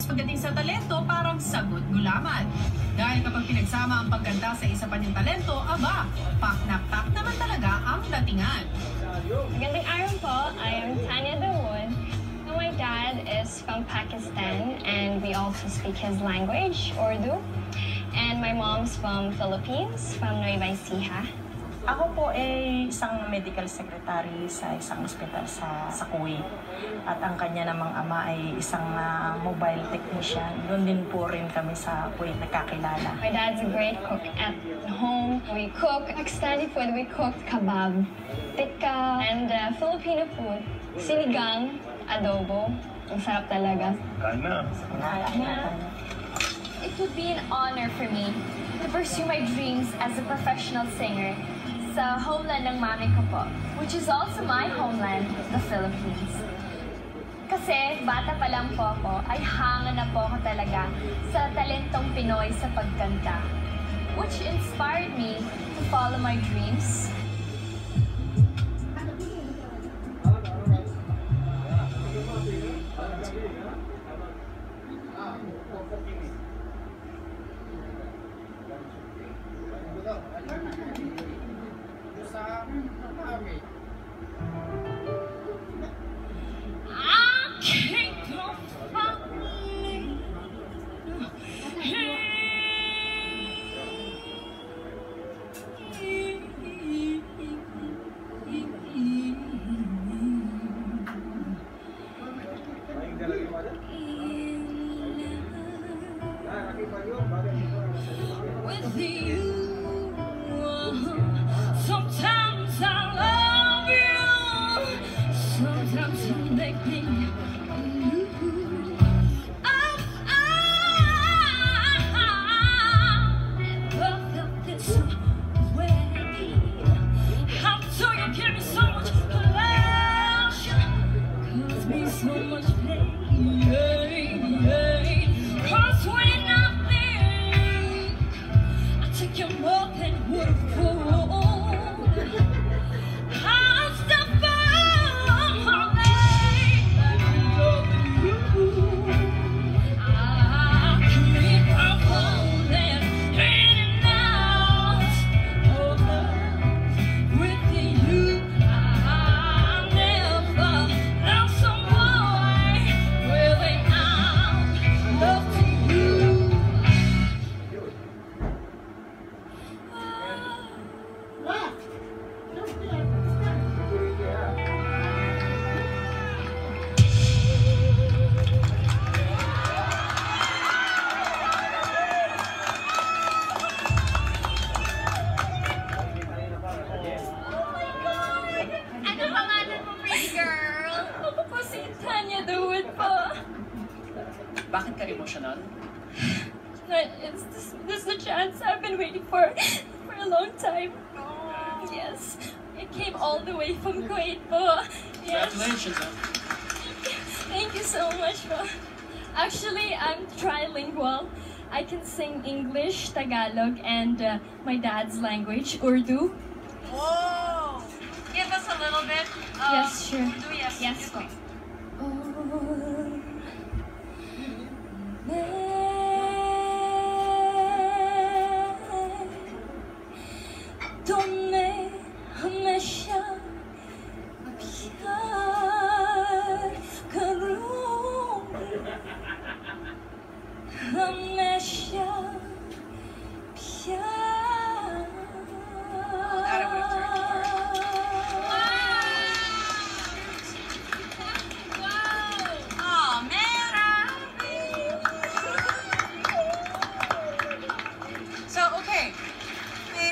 Pagdating sa talento, parang sagot gulaman. Dahil kapag pinagsama ang pagkanta sa isa pa niyang talento, aba, pak na pak naman talaga ang datingan. Magandang araw po. I am Tanya Dawood. My dad is from Pakistan and we also speak his language, Urdu. And my mom's from Philippines, from Nueva Ecija. Ako po ay isang medical secretary sa isang ospital sa Kuwait. At ang kanya namang ama ay isang mobile technician. Doon din po rin kami sa Kuwait nagkakilala. My dad's a great cook at home. We cook Pakistani food. We cooked kebab, tikka, and Filipino food. Sinigang, adobo. Ang sarap talaga. Kana. It would be an honor for me to pursue my dreams as a professional singer sa homeland ng mami ko po, which is also my homeland, the Philippines. Kasi bata pa lang po ako, ay hanga na po ako talaga sa talentong Pinoy sa pagkanta, which inspired me to follow my dreams. With you, sometimes I love you, sometimes you make me. Never felt this way. How do you give me so much pleasure? Cause me so much pain. Cause when I'm there, I take you more than would have fooled. I'm still falling back in love with you. I keep on falling in and out of love with you. I never loved someone without love to you. Ano pangalan mo, pretty girl? Ako po si Tanya Dawood po. Bakit ka emotional? This is the chance I've been waiting for a long time. Yes, it came all the way from Kuwait po. Yes. Congratulations, huh? Thank you so much po. Actually, I'm trilingual. I can sing English, Tagalog, and my dad's language, Urdu. Whoa! Give us a little bit of Yes, sure. Urdu, yes. Yes po. तुम्हें हमेशा प्यार करूँगी, हमेशा प्यार। Oh, Mera! So, okay.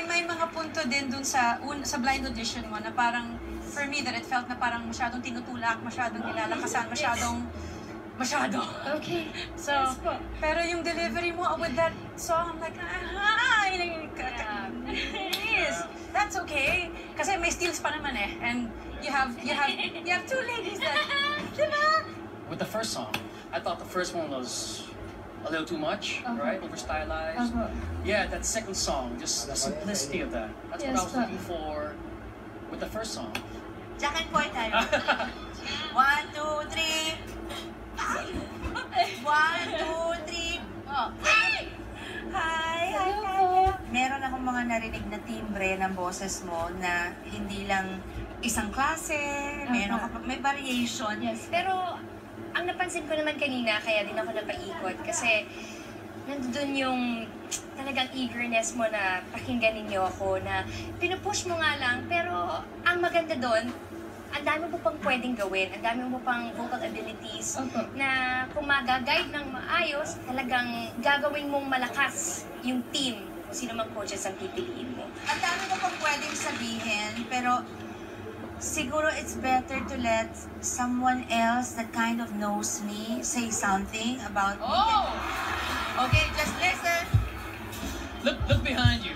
May mga punto din dun sa blind audition mo na parang, for me, that it felt na parang masyadong tinutulak, masyadong nilalakasan, masyado. Okay. So, Yes po. pero yung delivery mo with that song, I'm like, please, that's okay. Kasi may steals pa naman eh. And you have two ladies that, diba? With the first song, I thought the first one was a little too much, Uh-huh. right? Over stylized. Uh-huh. Yeah, that second song, just the simplicity of that. That's what I Yes, was pa. looking for with the first song. Jack and Poy tayo. 1, 2, 3. 1, 2, meron akong mga narinig na timbre ng boses mo na hindi lang isang klase, meron ka pa, may variation. Yes, pero ang napansin ko naman kanina, kaya din ako napaikot, kasi nandun yung talagang eagerness mo na pakinggan ninyo ako, na pinupush mo nga lang, pero ang maganda doon, ang dami mo pang pwedeng gawin, ang dami mo pang vocal abilities na kung mag-guide ng maayos, talagang gagawin mong malakas yung team kung sino mang coaches ang pipiliin mo. Ang dami mo pang pwedeng sabihin, pero siguro it's better to let someone else that kind of knows me say something about me. Okay, just listen. Look behind you.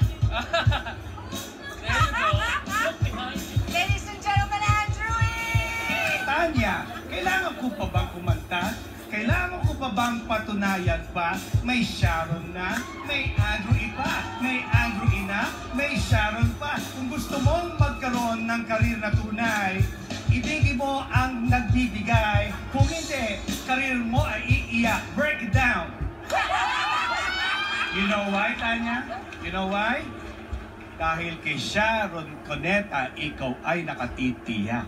There you go. Look behind you. Ladies and gentlemen, Andrew E! Tanya, kailangan ko pa bang kumanta? Kailangan ko pa bang patunayan pa? May Sharon na, may Andrew iba, may Andrew ina, may Sharon pa. Kung gusto mong magkaroon ng karir na tunay, ibigay mo ang nagbibigay. Kung hindi, karir mo ay iiyak. Break it down. You know why, Tanya? You know why? Dahil kay Sharon Cuneta, ikaw ay nakatitiyak.